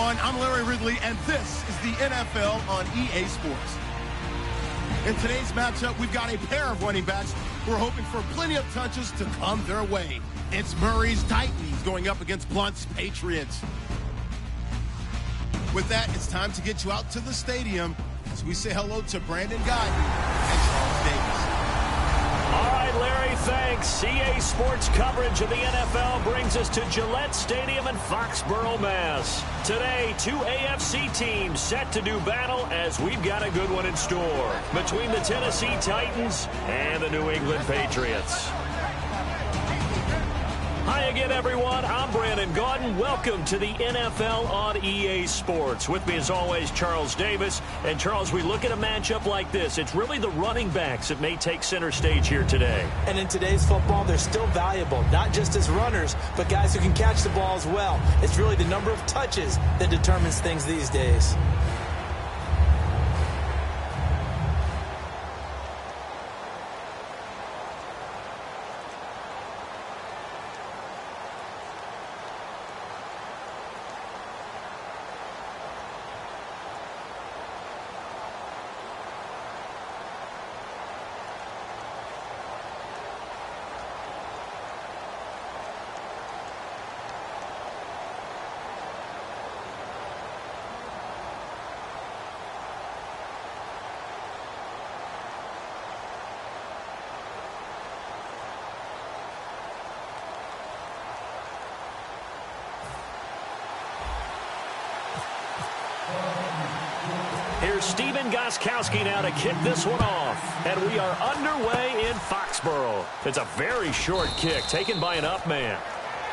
everyone. I'm Larry Ridley, and this is the NFL on EA Sports. In today's matchup, we've got a pair of running backs who are hoping for plenty of touches to come their way. It's Murray's Titans going up against Blunt's Patriots. With that, it's time to get you out to the stadium as we say hello to Brandon Guyton and Charles Davis. All right, Larry, thanks. EA Sports coverage of the NFL brings us to Gillette Stadium in Foxborough, Mass. Today, two AFC teams set to do battle as we've got a good one in store between the Tennessee Titans and the New England Patriots. Hi again, everyone. I'm Brandon Guyton. Welcome to the NFL on EA Sports. With me, as always, Charles Davis. And, Charles, we look at a matchup like this. It's really the running backs that may take center stage here today. And in today's football, they're still valuable, not just as runners, but guys who can catch the ball as well. It's really the number of touches that determines things these days. Here's Steven Gostkowski now to kick this one off. And we are underway in Foxborough. It's a very short kick taken by an up man.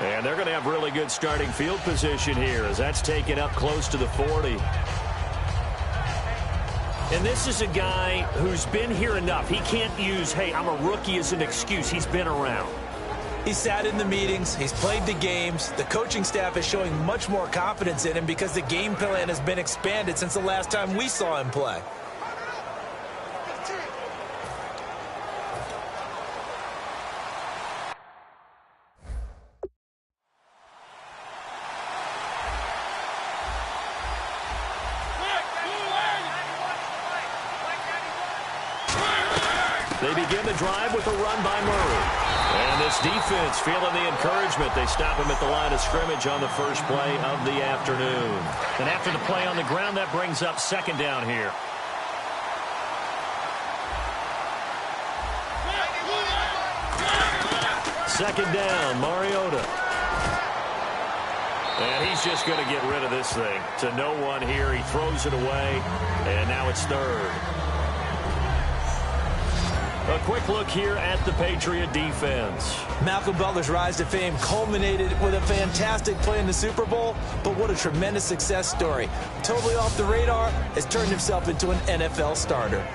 And they're going to have really good starting field position here as that's taken up close to the 40. And this is a guy who's been here enough. He can't use, hey, I'm a rookie as an excuse. He's been around. He's sat in the meetings. He's played the games. The coaching staff is showing much more confidence in him because the game plan has been expanded since the last time we saw him play. They begin the drive with a run by Murray. And this defense feeling the encouragement. They stop him at the line of scrimmage on the first play of the afternoon. And after the play on the ground, that brings up second down here. Second down, Mariota. And he's just going to get rid of this thing. To no one here. He throws it away. And now it's third. A quick look here at the Patriot defense. Malcolm Butler's rise to fame culminated with a fantastic play in the Super Bowl, but what a tremendous success story. Totally off the radar, has turned himself into an NFL starter.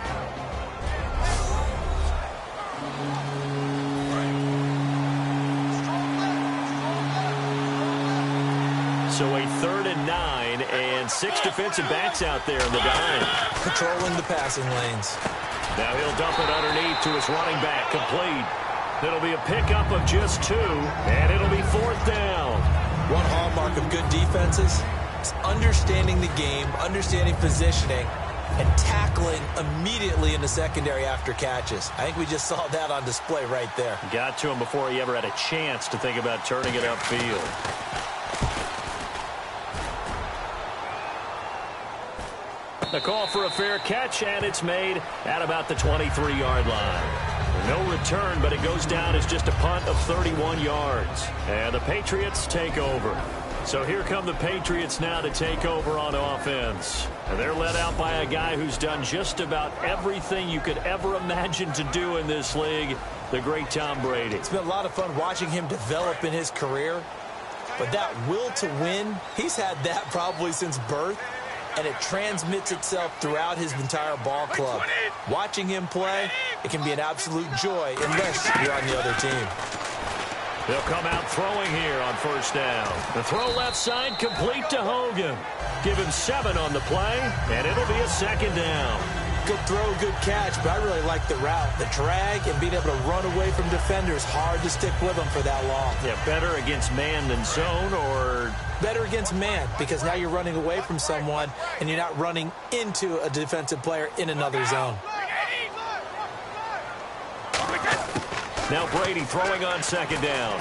So a 3rd and 9 and 6 defensive backs out there in the dime. Controlling the passing lanes. Now he'll dump it underneath to his running back, complete. It'll be a pickup of just 2, and it'll be 4th down. One hallmark of good defenses is understanding the game, understanding positioning, and tackling immediately in the secondary after catches. I think we just saw that on display right there. Got to him before he ever had a chance to think about turning it upfield. The call for a fair catch, and it's made at about the 23-yard line. No return, but it goes down as just a punt of 31 yards. And the Patriots take over. So here come the Patriots now to take over on offense. And they're led out by a guy who's done just about everything you could ever imagine to do in this league, the great Tom Brady. It's been a lot of fun watching him develop in his career. But that will to win, he's had that probably since birth. And it transmits itself throughout his entire ball club. Watching him play, it can be an absolute joy unless you're on the other team. They'll come out throwing here on first down. The throw left side complete to Hogan. Give him 7 on the play, and it'll be a second down. Good throw, good catch, but I really like the route. The drag and being able to run away from defenders, hard to stick with them for that long. Yeah, better against man than zone, or better against man, because now you're running away from someone and you're not running into a defensive player in another zone. Now Brady throwing on second down.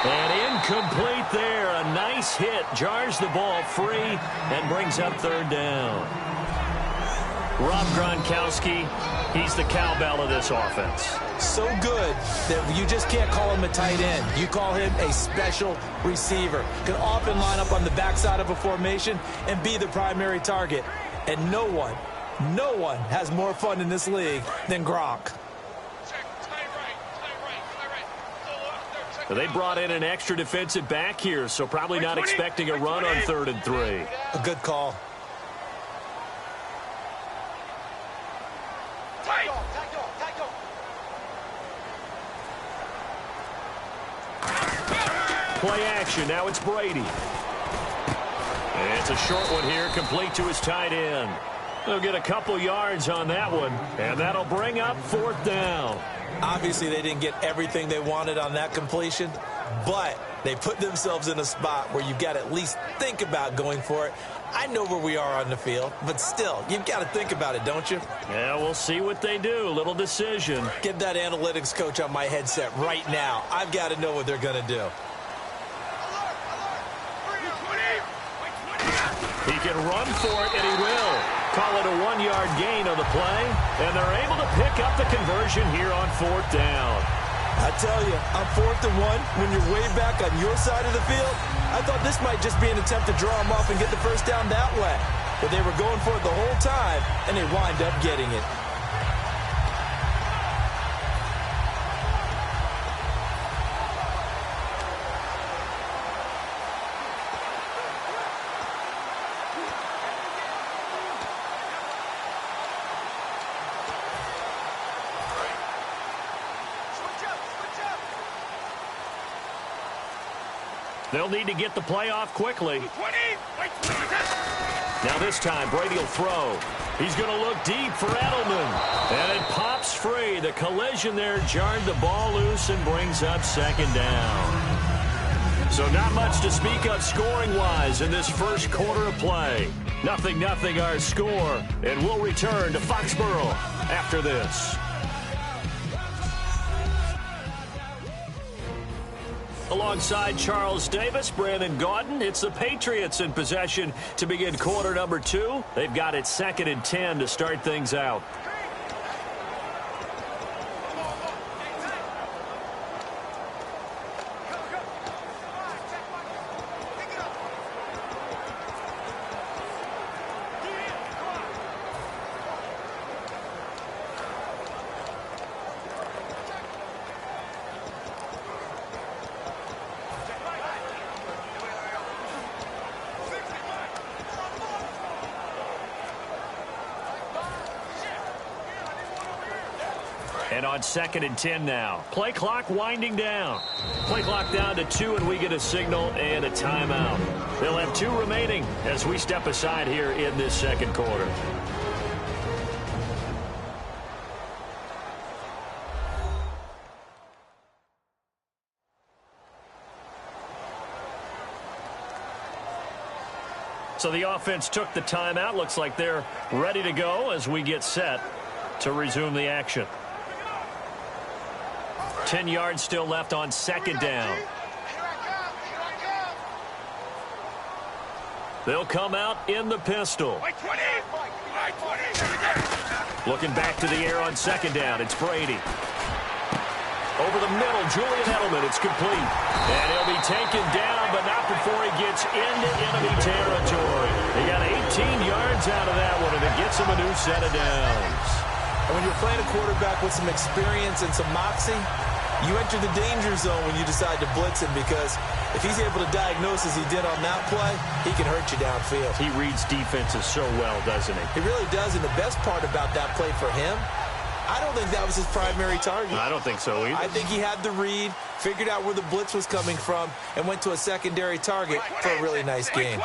And incomplete there. A nice hit. Jars the ball free and brings up third down. Rob Gronkowski, he's the cowbell of this offense. So good that you just can't call him a tight end. You call him a special receiver. Can often line up on the backside of a formation and be the primary target. And no one has more fun in this league than Gronk. They brought in an extra defensive back here, so probably not expecting a run on 3rd and 3. A good call. Play action. Now it's Brady. And it's a short one here, complete to his tight end. They'll get a couple yards on that one, and that'll bring up 4th down. Obviously, they didn't get everything they wanted on that completion, but they put themselves in a spot where you've got to at least think about going for it. I know where we are on the field, but still, you've got to think about it, don't you? Yeah, we'll see what they do. Little decision. Get that analytics coach on my headset right now. I've got to know what they're going to do. He can run for it, and he will. Call it a 1-yard gain on the play, and they're able to pick up the conversion here on 4th down. I tell you, on 4th and 1, when you're way back on your side of the field, I thought this might just be an attempt to draw them off and get the first down that way. But they were going for it the whole time, and they wind up getting it. They'll need to get the play off quickly. Now this time, Brady will throw. He's going to look deep for Edelman. And it pops free. The collision there jarred the ball loose and brings up 2nd down. So not much to speak of scoring-wise in this first quarter of play. 0-0 our score. And we'll return to Foxborough after this. Alongside Charles Davis, Brandon Gaudin, it's the Patriots in possession to begin quarter number 2. They've got it 2nd and 10 to start things out. And on 2nd and 10 now. Play clock winding down. Play clock down to 2, and we get a signal and a timeout. They'll have 2 remaining as we step aside here in this second quarter. So the offense took the timeout. Looks like they're ready to go as we get set to resume the action. 10 yards still left on 2nd down. They'll come out in the pistol. Looking back to the air on 2nd down. It's Brady. Over the middle, Julian Edelman. It's complete. And he'll be taken down, but not before he gets into enemy territory. He got 18 yards out of that one, and it gets him a new set of downs. And when you're playing a quarterback with some experience and some moxie, you enter the danger zone when you decide to blitz him, because if he's able to diagnose as he did on that play, he can hurt you downfield. He reads defenses so well, doesn't he? He really does, and the best part about that play for him, I don't think that was his primary target. I don't think so either. I think he had the read, figured out where the blitz was coming from, and went to a secondary target for a really nice game.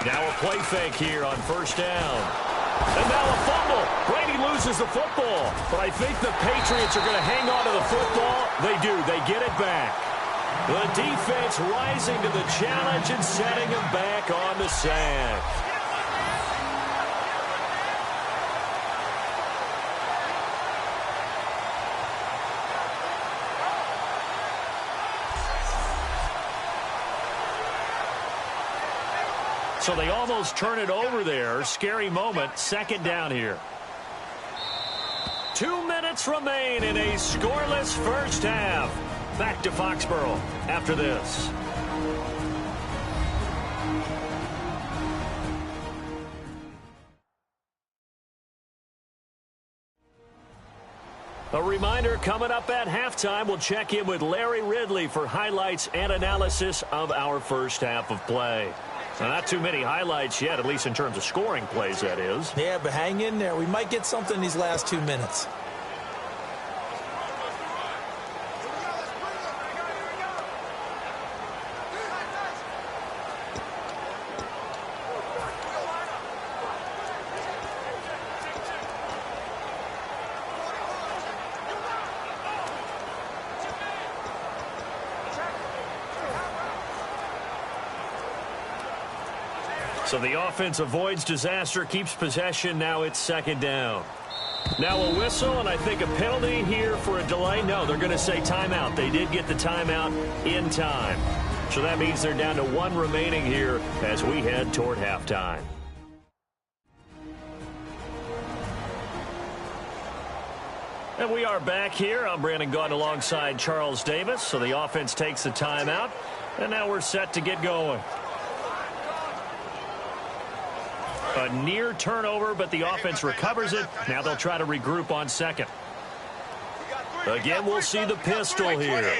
Now a play fake here on first down. And now a fumble. Brady loses the football. But I think the Patriots are going to hang on to the football. They do. They get it back. The defense rising to the challenge and setting him back on the sack. So they almost turn it over there. Scary moment. Second down here. 2 minutes remain in a scoreless first half. Back to Foxborough after this. A reminder, coming up at halftime, we'll check in with Larry Ridley for highlights and analysis of our first half of play. Now, not too many highlights yet, at least in terms of scoring plays, that is. Yeah, but hang in there. We might get something in these last 2 minutes. So the offense avoids disaster, keeps possession. Now it's second down. Now a whistle, and I think a penalty here for a delay. No, they're going to say timeout. They did get the timeout in time. So that means they're down to 1 remaining here as we head toward halftime. And we are back here. I'm Brandon Gaudin alongside Charles Davis. So the offense takes the timeout, and now we're set to get going. A near turnover, but the offense recovers it. Now they'll try to regroup on second. Again, we'll see the pistol here.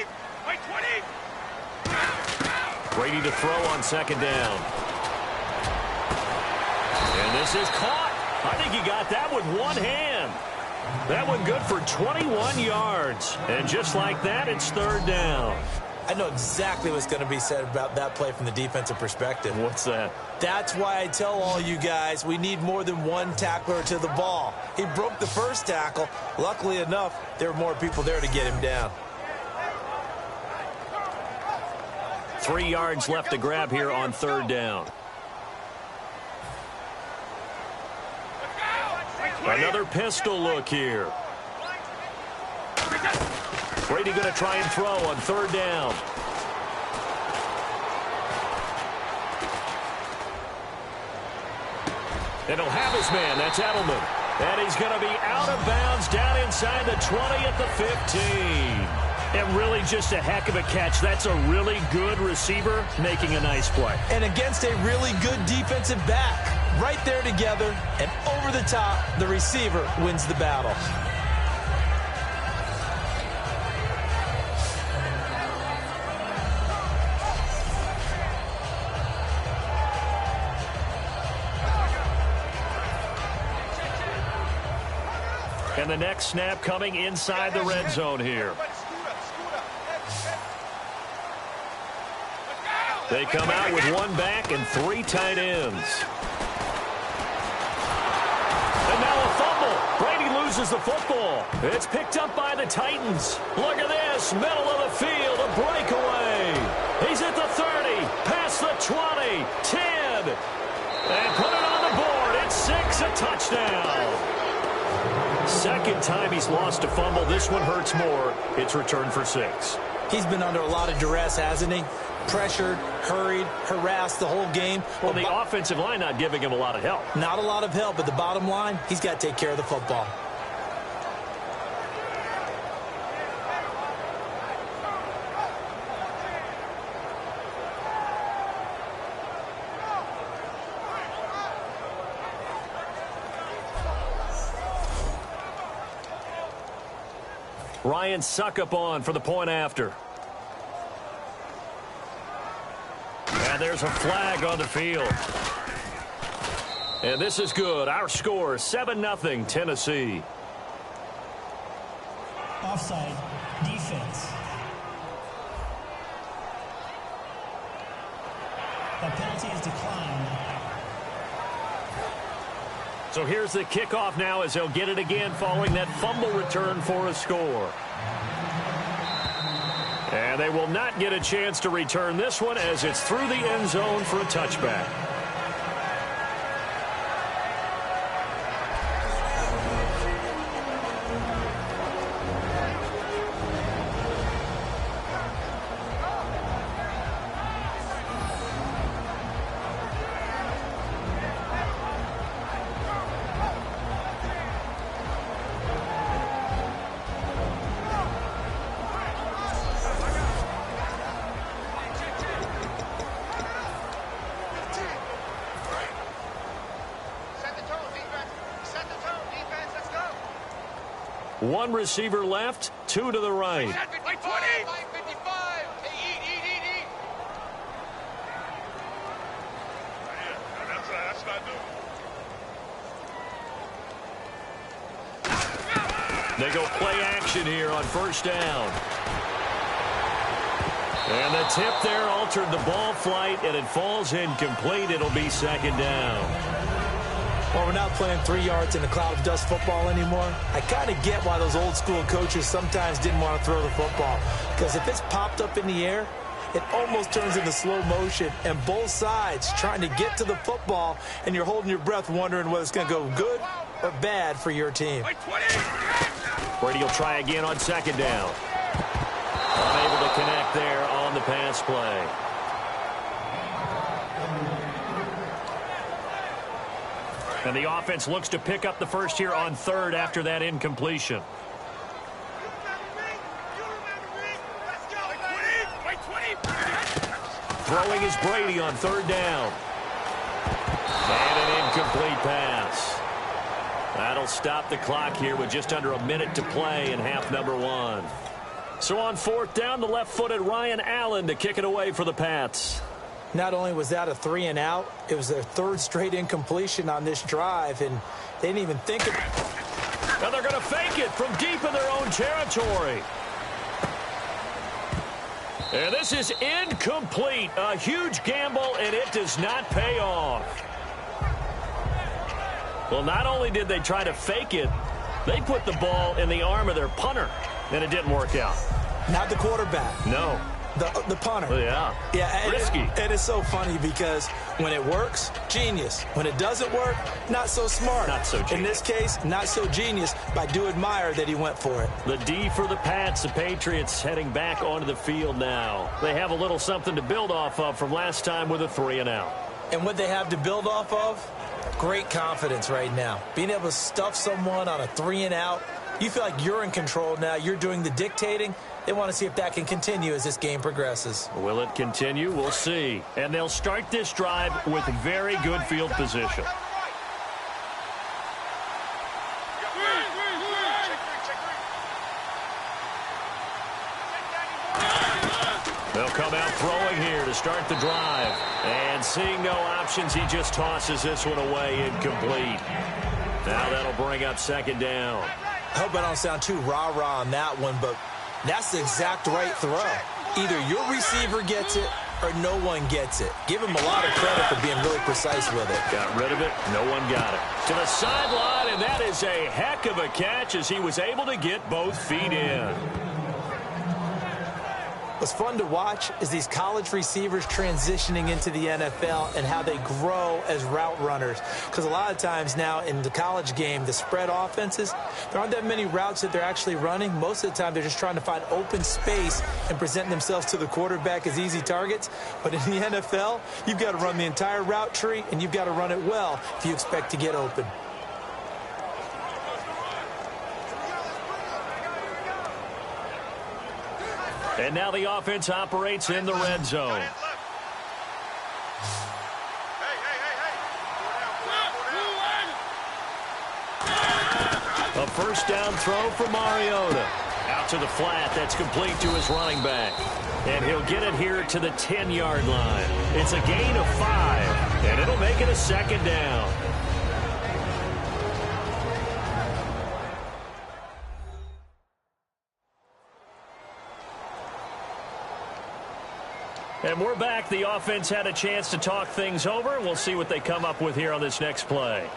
Brady to throw on second down. And this is caught. I think he got that with one hand. That one good for 21 yards. And just like that, it's third down. I know exactly what's going to be said about that play from the defensive perspective. What's that? That's why I tell all you guys we need more than one tackler to the ball. He broke the first tackle. Luckily enough, there were more people there to get him down. 3 yards left to grab here on third down. Another pistol look here. Brady going to try and throw on third down. And he'll have his man. That's Edelman. And he's going to be out of bounds down inside the 20 at the 15. And really just a heck of a catch. That's a really good receiver making a nice play. And against a really good defensive back. Right there together and over the top, the receiver wins the battle. And the next snap coming inside the red zone here. They come out with one back and 3 tight ends. And now a fumble. Brady loses the football. It's picked up by the Titans. Look at this. Middle of the field. A breakaway. He's at the 30. Past the 20. 10. And put it on the board. It's 6. A touchdown. Second time he's lost a fumble. This one hurts more. It's returned for 6. He's been under a lot of duress, hasn't he? Pressured, hurried, harassed the whole game. Well, the offensive line not giving him a lot of help. Not a lot of help, but the bottom line, he's got to take care of the football. Ryan Suckup on for the point after. And there's a flag on the field. And this is good. Our score, 7-0 Tennessee. Offside, defense. A penalty is declined. So here's the kickoff now as they'll get it again following that fumble return for a score. And they will not get a chance to return this one as it's through the end zone for a touchback. One receiver left, two to the right. They go play action here on first down. And the tip there altered the ball flight, and it falls incomplete. It'll be second down. Well, we're not playing 3 yards in a cloud of dust football anymore. I kind of get why those old school coaches sometimes didn't want to throw the football. Because if it's popped up in the air, it almost turns into slow motion. And both sides trying to get to the football, and you're holding your breath wondering whether it's going to go good or bad for your team. Brady will try again on second down. Unable to connect there on the pass play. And the offense looks to pick up the first here on third after that incompletion. Throwing is Brady on third down. And an incomplete pass. That'll stop the clock here with just under a minute to play in half number one. So on fourth down, the left-footed Ryan Allen to kick it away for the Pats. Not only was that a 3 and out, it was their third straight incompletion on this drive, and they didn't even think of it. Now they're going to fake it from deep in their own territory. And this is incomplete. A huge gamble, and it does not pay off. Well, not only did they try to fake it, they put the ball in the arm of their punter, and it didn't work out. Not the quarterback. No. The punter. Oh, yeah. Yeah, risky. And it's so funny because when it works, genius. When it doesn't work, not so smart. Not so genius. In this case, not so genius, but I do admire that he went for it. The D for the Pats, the Patriots heading back onto the field now. They have a little something to build off of from last time with a 3 and out. And what they have to build off of? Great confidence right now. Being able to stuff someone on a 3 and out, you feel like you're in control now. You're doing the dictating. They want to see if that can continue as this game progresses. Will it continue? We'll see. And they'll start this drive with very good field position. They'll come out throwing here to start the drive. And seeing no options, he just tosses this one away incomplete. Now that'll bring up second down. I hope I don't sound too rah-rah on that one, but that's the exact right throw. Either your receiver gets it or no one gets it. Give him a lot of credit for being really precise with it. Got rid of it. No one got it. To the sideline, and that is a heck of a catch as he was able to get both feet in. What's fun to watch is these college receivers transitioning into the NFL and how they grow as route runners. Because a lot of times now in the college game, the spread offenses, there aren't that many routes that they're actually running. Most of the time, they're just trying to find open space and present themselves to the quarterback as easy targets. But in the NFL, you've got to run the entire route tree, and you've got to run it well if you expect to get open. And now the offense operates in the red zone. A first down throw for Mariota. Out to the flat. That's complete to his running back. And he'll get it here to the 10-yard line. It's a gain of 5, and it'll make it a second down. And we're back. The offense had a chance to talk things over. We'll see what they come up with here on this next play.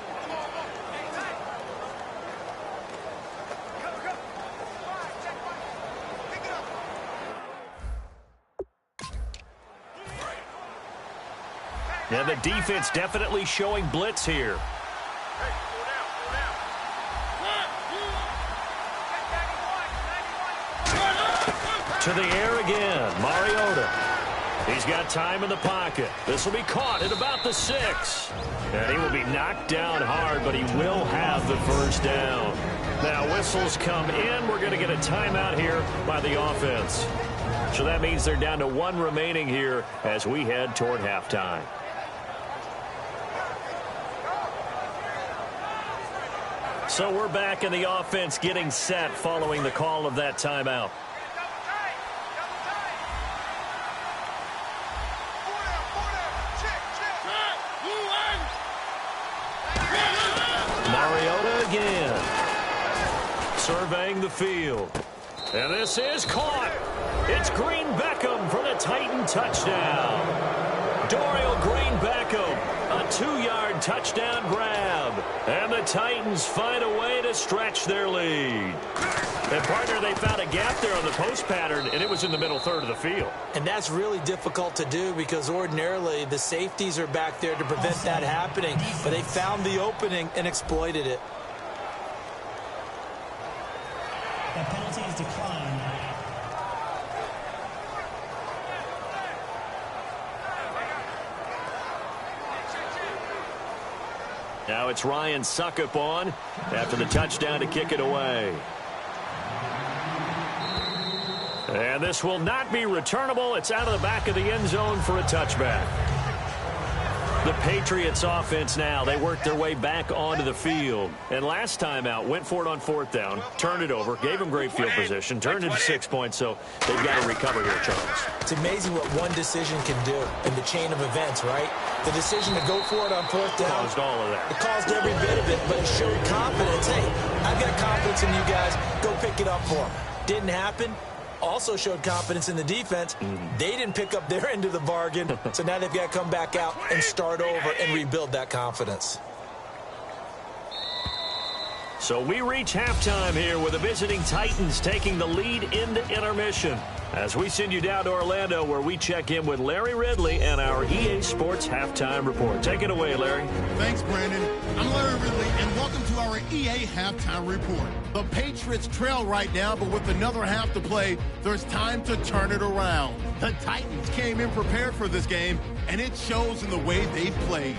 And the defense definitely showing blitz here. To the air again, Mariota. He's got time in the pocket. This will be caught at about the 6. And he will be knocked down hard, but he will have the first down. Now whistles come in. We're going to get a timeout here by the offense. So that means they're down to 1 remaining here as we head toward halftime. So we're back in the offense getting set following the call of that timeout. Mariota again. Surveying the field. And this is caught. It's Green Beckham for the Titan touchdown. Dorial Green Beckham, a 2-yard touchdown grab. And the Titans find a way to stretch their lead. And, partner, they found a gap there on the post pattern, and it was in the middle third of the field. And that's really difficult to do because ordinarily the safeties are back there to prevent that happening. But they found the opening and exploited it. That penalty is declined. Now it's Ryan Suckup on after the touchdown to kick it away. And this will not be returnable. It's out of the back of the end zone for a touchback. The Patriots offense now, they worked their way back onto the field. And last time out, went for it on 4th down, turned it over, gave them great field position, turned it to 6 points, so they've got to recover here, Charles. It's amazing what one decision can do in the chain of events, right? The decision to go for it on 4th down. Caused all of that. It caused every bit of it, but it showed confidence. Hey, I've got confidence in you guys. Go pick it up for them. Didn't happen. Also showed confidence in the defense. They didn't pick up their end of the bargain, so now they've got to come back out and start over and rebuild that confidence. So we reach halftime here with the visiting Titans taking the lead into intermission. As we send you down to Orlando where we check in with Larry Ridley and our EA Sports Halftime Report. Take it away, Larry. Thanks, Brandon. I'm Larry Ridley, and welcome to our EA Halftime Report. The Patriots trail right now, but with another half to play, there's time to turn it around. The Titans came in prepared for this game, and it shows in the way they've played.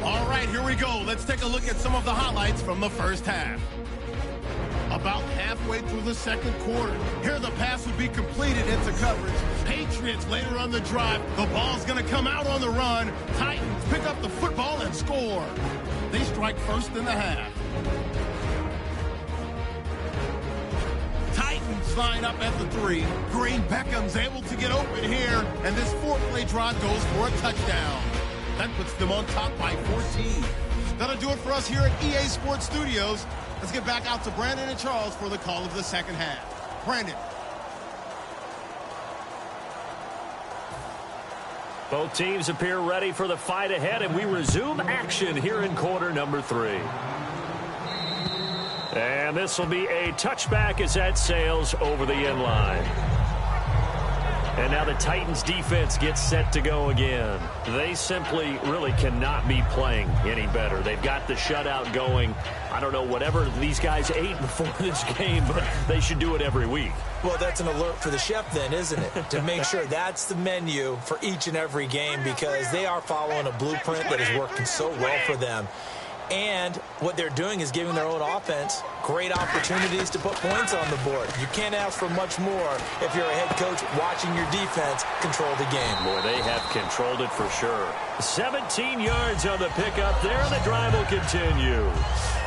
All right, here we go. Let's take a look at some of the highlights from the first half. About halfway through the second quarter, here the pass would be completed into coverage. Patriots later on the drive. The ball's going to come out on the run. Titans pick up the football and score. They strike first in the half. Titans line up at the 3. Green Beckham's able to get open here, and this 4-play drive goes for a touchdown. That puts them on top by 14. That'll do it for us here at EA Sports Studios. Let's get back out to Brandon and Charles for the call of the second half. Brandon. Both teams appear ready for the fight ahead, and we resume action here in quarter number 3. And this will be a touchback as that sails over the end line. And now the Titans defense gets set to go again. They simply really cannot be playing any better. They've got the shutout going. I don't know whatever these guys ate before this game, but they should do it every week. Well, that's an alert for the chef then, isn't it? To make sure that's the menu for each and every game because they are following a blueprint that is working so well for them. And what they're doing is giving their own offense great opportunities to put points on the board. You can't ask for much more if you're a head coach watching your defense control the game. Boy, they have controlled it for sure. 17 yards on the pickup there, and the drive will continue.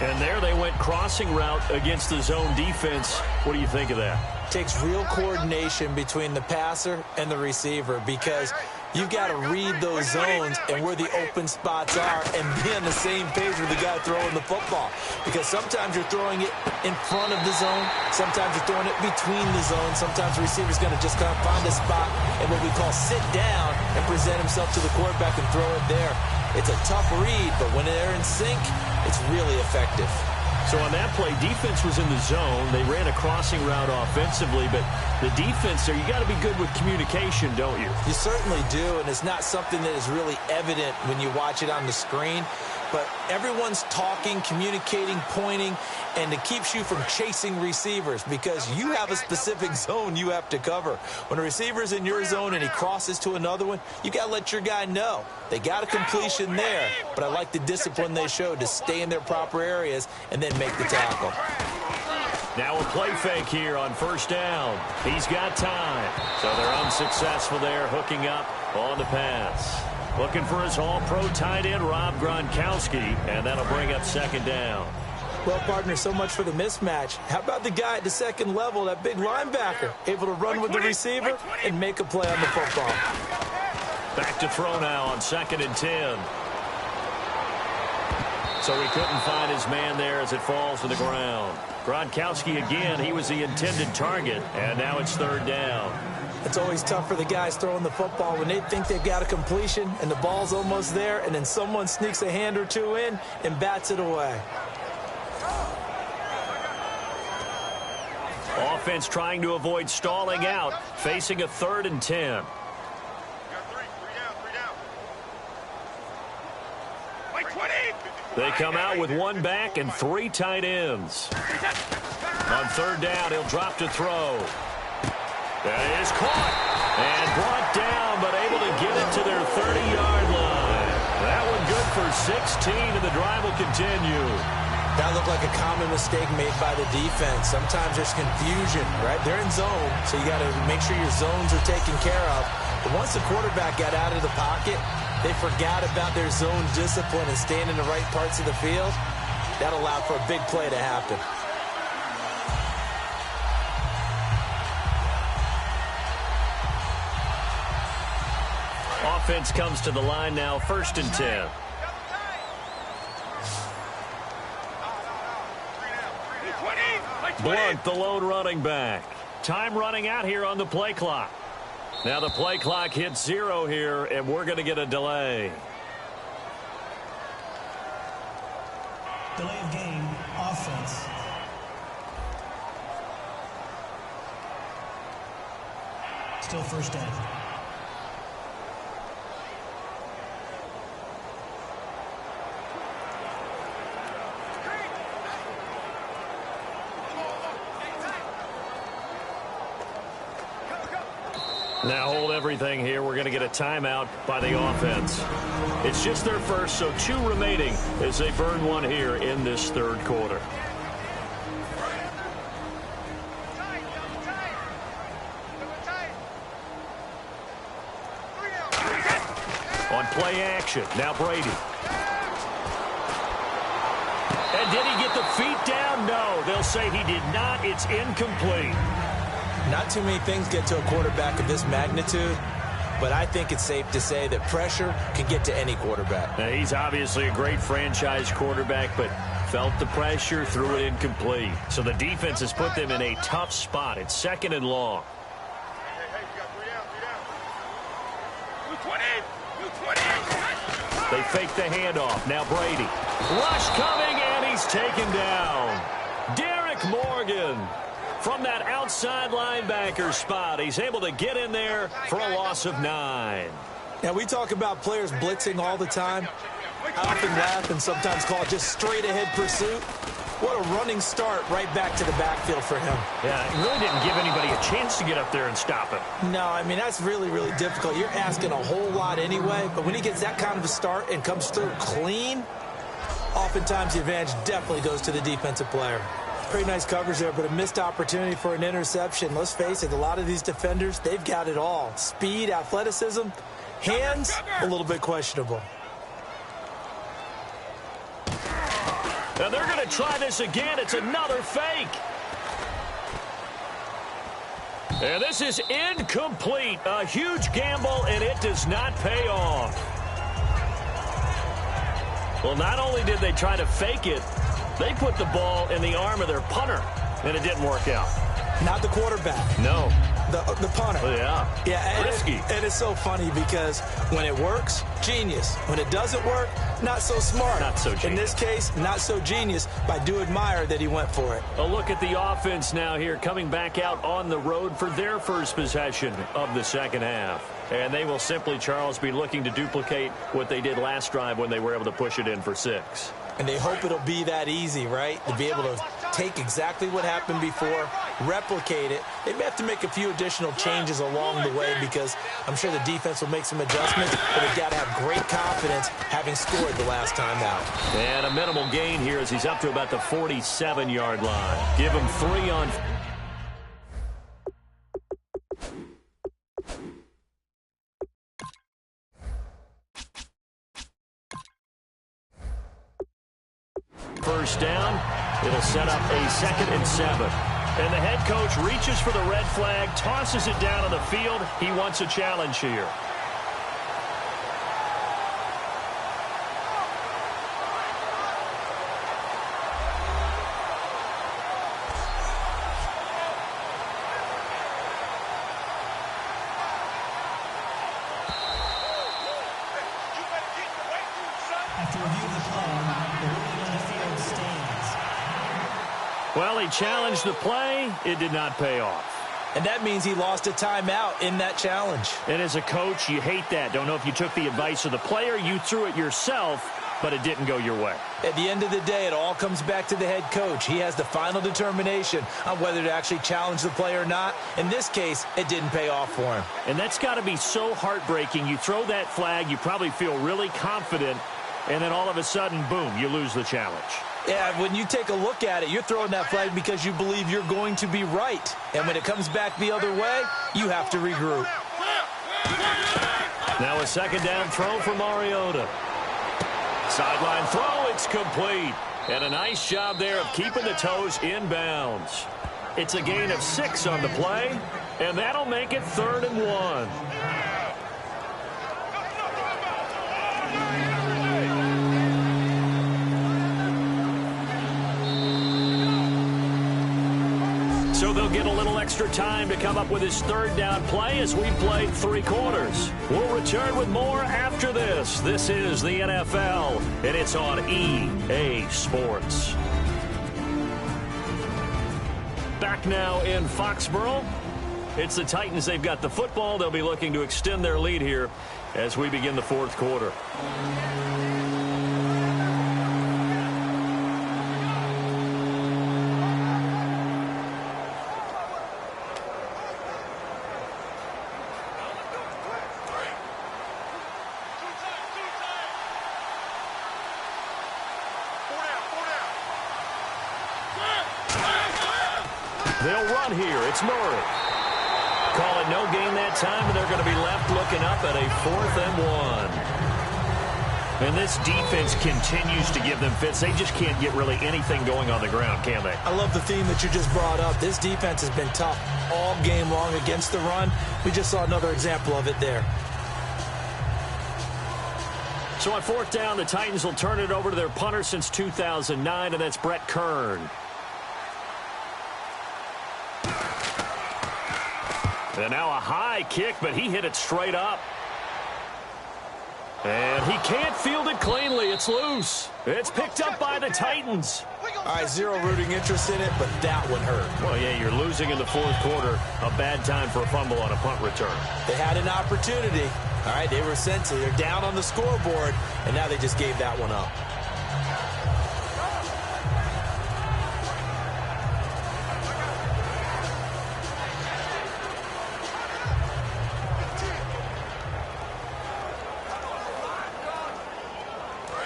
And there they went crossing route against the zone defense. What do you think of that? Takes real coordination between the passer and the receiver because you've got to read those zones and where the open spots are and be on the same page with the guy throwing the football. Because sometimes you're throwing it in front of the zone. Sometimes you're throwing it between the zones. Sometimes the receiver's going to just kind of find a spot and what we call sit down and present himself to the quarterback and throw it there. It's a tough read, but when they're in sync, it's really effective. So on that play, defense was in the zone. They ran a crossing route offensively, but the defense there, you got to be good with communication, don't you? You certainly do, and it's not something that is really evident when you watch it on the screen. But everyone's talking, communicating, pointing, and it keeps you from chasing receivers because you have a specific zone you have to cover. When a receiver's in your zone and he crosses to another one, you got to let your guy know. They got a completion there, but I like the discipline they showed to stay in their proper areas and then make the tackle. Now a play fake here on first down. He's got time. So they're unsuccessful there, hooking up on the pass. Looking for his all-pro tight end, Rob Gronkowski, and that'll bring up second down. Well, partner, so much for the mismatch. How about the guy at the second level, that big linebacker, able to run with the receiver and make a play on the football? Back to throw now on 2nd and 10. So he couldn't find his man there as it falls to the ground. Gronkowski again, he was the intended target, and now it's 3rd down. It's always tough for the guys throwing the football when they think they've got a completion and the ball's almost there, and then someone sneaks a hand or two in and bats it away. Offense trying to avoid stalling out, facing a 3rd and 10. They come out with 1 back and 3 tight ends. On 3rd down, he'll drop to throw. That is caught and brought down, but able to get it to their 30-yard line. That one good for 16, and the drive will continue. That looked like a common mistake made by the defense. Sometimes there's confusion, right? They're in zone, so you got to make sure your zones are taken care of. But once the quarterback got out of the pocket, they forgot about their zone discipline and staying in the right parts of the field. That allowed for a big play to happen. Offense comes to the line now, 1st and 10. Blunt, the lone running back. Time running out here on the play clock. Now the play clock hits 0 here, and we're going to get a delay. Delay of game, offense. Still 1st down. Now hold everything here. We're going to get a timeout by the offense. It's just their first, so 2 remaining as they burn 1 here in this 3rd quarter. On play action, now Brady. And did he get the feet down? No, they'll say he did not. It's incomplete. Not too many things get to a quarterback of this magnitude, but I think it's safe to say that pressure can get to any quarterback. Now, he's obviously a great franchise quarterback, but felt the pressure, threw it incomplete. So the defense has put them in a tough spot. It's 2nd and long. They fake the handoff. Now Brady. Rush coming, and he's taken down. Derek Morgan. From that outside linebacker spot, he's able to get in there for a loss of 9. Now, we talk about players blitzing all the time. I often laugh and sometimes call it just straight-ahead pursuit. What a running start right back to the backfield for him. Yeah, it really didn't give anybody a chance to get up there and stop him. No, I mean, that's really, really difficult. You're asking a whole lot anyway, but when he gets that kind of a start and comes through clean, oftentimes the advantage definitely goes to the defensive player. Pretty nice coverage there, but a missed opportunity for an interception. Let's face it, a lot of these defenders, they've got it all. Speed, athleticism, hands, a little bit questionable. Now they're going to try this again. It's another fake. And this is incomplete. A huge gamble, and it does not pay off. Well, not only did they try to fake it, they put the ball in the arm of their punter, and it didn't work out. Not the quarterback. No. The punter. Oh, yeah. Yeah, Risky. And it's so funny because when it works, genius. When it doesn't work, not so smart. Not so genius. In this case, not so genius, but I do admire that he went for it. A look at the offense now here, coming back out on the road for their first possession of the second half. And they will simply, Charles, be looking to duplicate what they did last drive when they were able to push it in for 6. And they hope it'll be that easy, right? To be able to take exactly what happened before, replicate it. They may have to make a few additional changes along the way because I'm sure the defense will make some adjustments, but they've got to have great confidence having scored the last time out. And a minimal gain here as he's up to about the 47-yard line. Give him 3 on... First down, it'll set up a 2nd and 7. And the head coach reaches for the red flag, tosses it down on the field. He wants a challenge here. After reviewing the play, the ruling on the field stands. Well, he challenged the play. It did not pay off. And that means he lost a timeout in that challenge. And as a coach, you hate that. Don't know if you took the advice of the player. You threw it yourself, but it didn't go your way. At the end of the day, it all comes back to the head coach. He has the final determination on whether to actually challenge the play or not. In this case, it didn't pay off for him. And that's got to be so heartbreaking. You throw that flag, you probably feel really confident, and then all of a sudden, boom, you lose the challenge. Yeah, when you take a look at it, you're throwing that flag because you believe you're going to be right. And when it comes back the other way, you have to regroup. Now a 2nd down throw for Mariota. Sideline throw, it's complete. And a nice job there of keeping the toes in bounds. It's a gain of 6 on the play, and that'll make it 3rd and 1. So they'll get a little extra time to come up with his 3rd down play as we played 3 quarters. We'll return with more after this. This is the NFL, and it's on EA Sports. Back now in Foxborough. It's the Titans. They've got the football. They'll be looking to extend their lead here as we begin the 4th quarter. They'll run here. It's Murray. Call it no gain that time, and they're going to be left looking up at a 4th and 1. And this defense continues to give them fits. They just can't get really anything going on the ground, can they? I love the theme that you just brought up. This defense has been tough all game long against the run. We just saw another example of it there. So on 4th down, the Titans will turn it over to their punter since 2009, and that's Brett Kern. And now a high kick, but he hit it straight up. And he can't field it cleanly. It's loose. It's picked up by the Titans. All right, zero rooting interest in it, but that one hurt. Well, yeah, you're losing in the 4th quarter. A bad time for a fumble on a punt return. They had an opportunity. All right, they were sensitive. They're down on the scoreboard, and now they just gave that one up.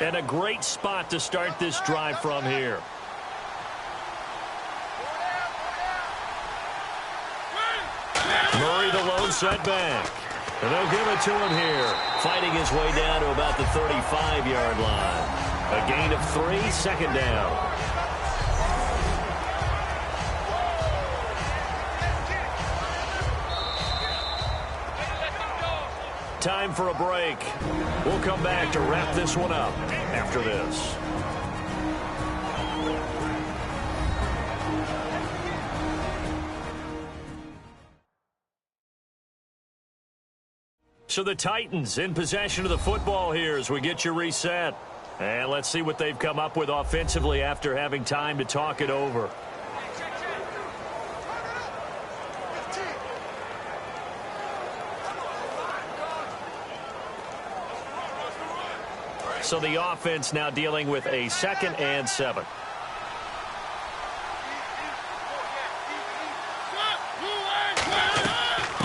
And a great spot to start this drive from here. Murray, the lone setback. And they'll give it to him here. Fighting his way down to about the 35-yard line. A gain of 3, 2nd down. Time for a break. We'll come back to wrap this one up after this. So the Titans in possession of the football here as we get you reset. And let's see what they've come up with offensively after having time to talk it over. So the offense now dealing with a 2nd and 7.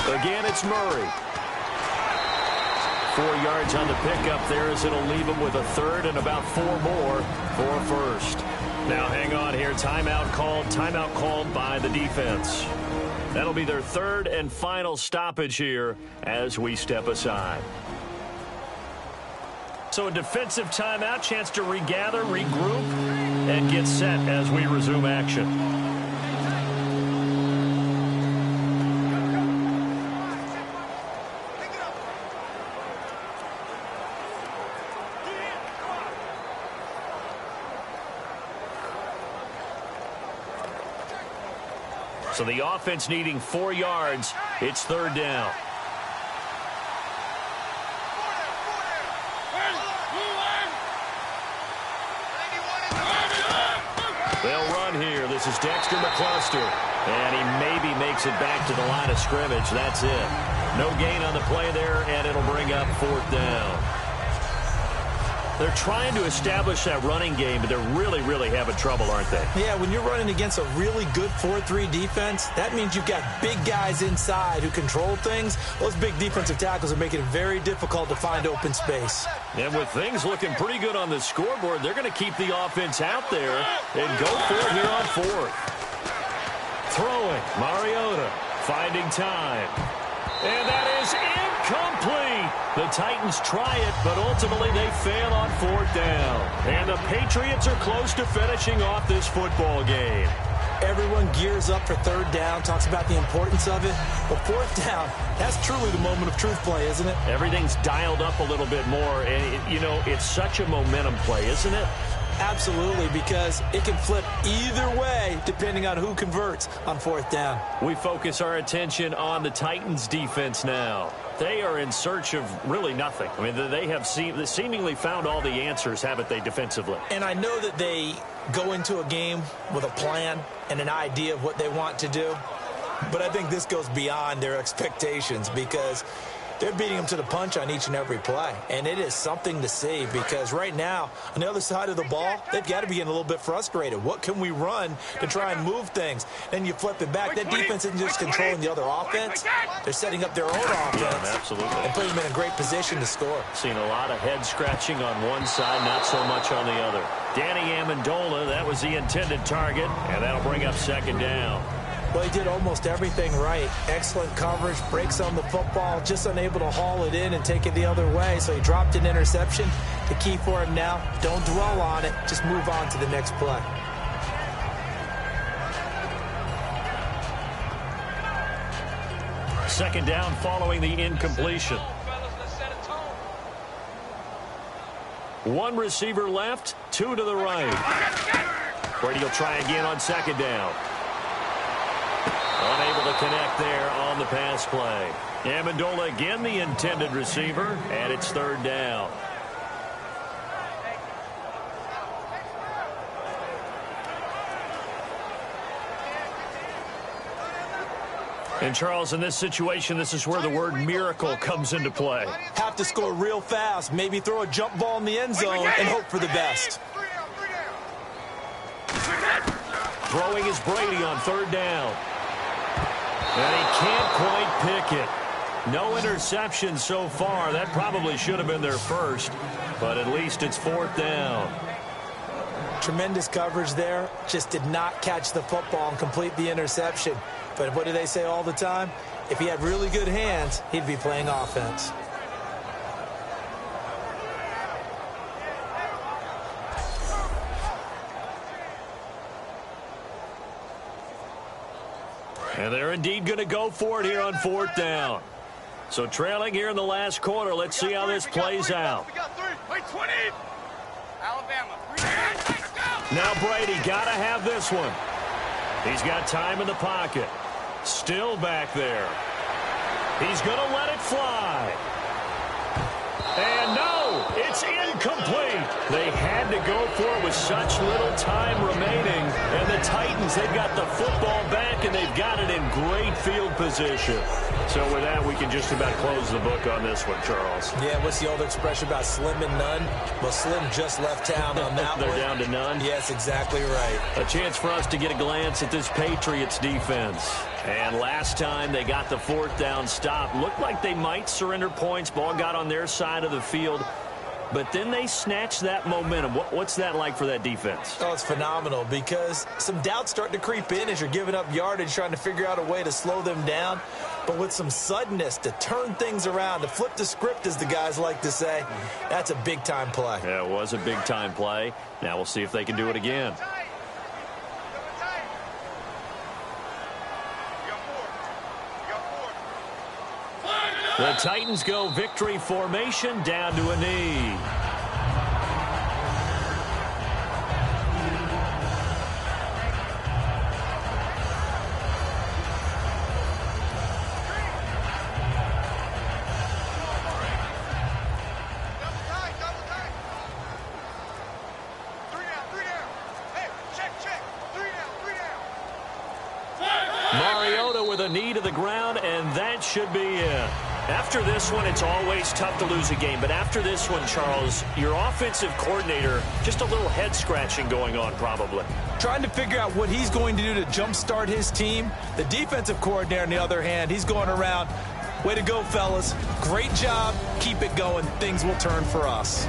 Again, it's Murray. 4 yards on the pickup there as it'll leave him with a 3rd and about 4 more for a 1st. Now hang on here. Timeout called by the defense. That'll be their 3rd and final stoppage here as we step aside. So a defensive timeout, chance to regather, regroup, and get set as we resume action. So the offense needing 4 yards. It's 3rd down. They'll run here. This is Dexter McCluster. And he maybe makes it back to the line of scrimmage. That's it. No gain on the play there, and it'll bring up 4th down. They're trying to establish that running game, but they're really, really having trouble, aren't they? Yeah, when you're running against a really good 4-3 defense, that means you've got big guys inside who control things. Those big defensive tackles are making it very difficult to find open space. And with things looking pretty good on the scoreboard, they're going to keep the offense out there and go for it here on 4th. Throwing, Mariota finding time. And that is incomplete. The Titans try it, but ultimately they fail on 4th down. And the Patriots are close to finishing off this football game. Everyone gears up for 3rd down, talks about the importance of it. But 4th down, that's truly the moment of truth play, isn't it? Everything's dialed up a little bit more. And, you know, it's such a momentum play, isn't it? Absolutely, because it can flip either way depending on who converts on 4th down. We focus our attention on the Titans defense now. They are in search of really nothing. I mean, they have seemingly found all the answers, haven't they, defensively? And I know that they go into a game with a plan and an idea of what they want to do. But I think this goes beyond their expectations because they're beating them to the punch on each and every play. And it is something to see because right now, on the other side of the ball, they've got to be getting a little bit frustrated. What can we run to try and move things? Then you flip it back. That defense isn't just controlling the other offense. They're setting up their own offense. Yeah, absolutely. And putting them in a great position to score. Seen a lot of head scratching on one side, not so much on the other. Danny Amendola, that was the intended target, and that'll bring up 2nd down. Well, he did almost everything right. Excellent coverage, breaks on the football, just unable to haul it in and take it the other way. So he dropped an interception. The key for him now, don't dwell on it. Just move on to the next play. Second down following the incompletion. One receiver left, 2 to the right. Brady will try again on 2nd down. Unable to connect there on the pass play. Amendola again the intended receiver, and it's 3rd down. And Charles, in this situation, this is where the word miracle comes into play. Have to score real fast, maybe throw a jump ball in the end zone and hope for the best. Throwing is Brady on 3rd down. And he can't quite pick it. No interception so far. That probably should have been their first, but at least it's 4th down. Tremendous coverage there. Just did not catch the football and complete the interception. But what do they say all the time? If he had really good hands, he'd be playing offense. And they're indeed going to go for it here on 4th down. So trailing here in the last quarter. Let's see how this plays out. Now Brady got to have this one. He's got time in the pocket. Still back there. He's going to let it fly. And no, it's incomplete. They had to go for it with such little time remaining. And the Titans, they've got the football back, and they've got it in great field position. So with that, we can just about close the book on this one, Charles. Yeah, what's the old expression about slim and none? Well, Slim just left town on that They're one. down to none? Yes, exactly right. A chance for us to get a glance at this Patriots defense. And last time they got the fourth down stop, looked like they might surrender points. Ball got on their side of the field. But then they snatched that momentum. What's that like for that defense? Oh, it's phenomenal because some doubts start to creep in as you're giving up yardage, trying to figure out a way to slow them down. But with some suddenness to turn things around, to flip the script, as the guys like to say, that's a big-time play. Yeah, it was a big-time play. Now we'll see if they can do it again. The Titans go victory formation down to a knee. Mariota with a knee to the ground, and that should be it. After this one, it's always tough to lose a game. But after this one, Charles, your offensive coordinator, just a little head-scratching going on probably. Trying to figure out what he's going to do to jumpstart his team. The defensive coordinator, on the other hand, he's going around. Way to go, fellas. Great job. Keep it going. Things will turn for us.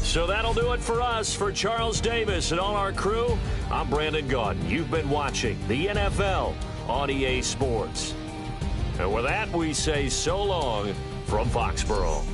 So that'll do it for us. For Charles Davis and all our crew, I'm Brandon Gaudin. You've been watching the NFL on EA Sports. And with that, we say so long from Foxborough.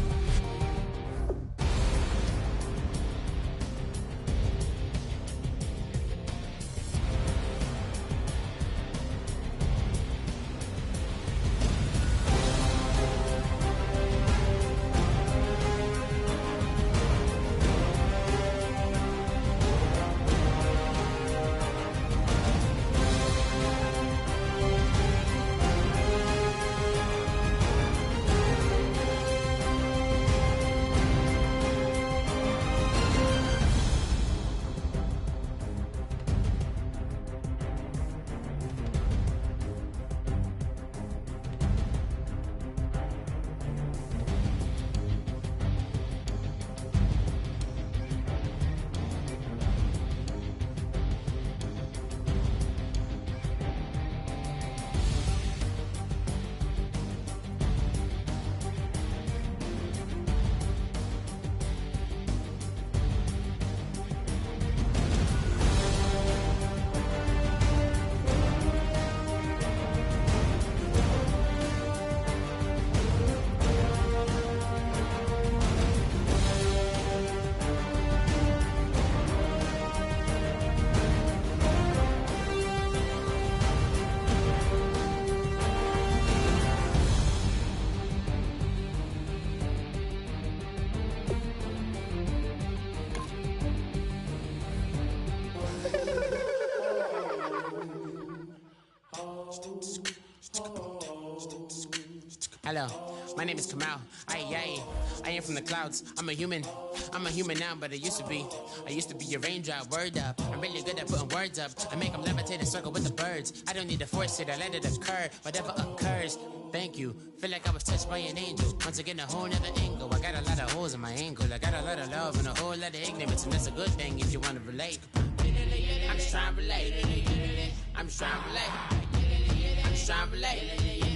Hello, my name is Kamal. I am from the clouds. I'm a human now, but I used to be a raindrop. Word up, I'm really good at putting words up. I make them levitate and circle with the birds. I don't need to force it, I let it occur. Whatever occurs, thank you. Feel like I was touched by an angel. Once again, a whole nother angle. I got a lot of holes in my angle. I got a lot of love and a whole lot of ignorance, and that's a good thing if you want to relate. I'm just trying to relate. I'm just trying to relate. I'm just trying to relate.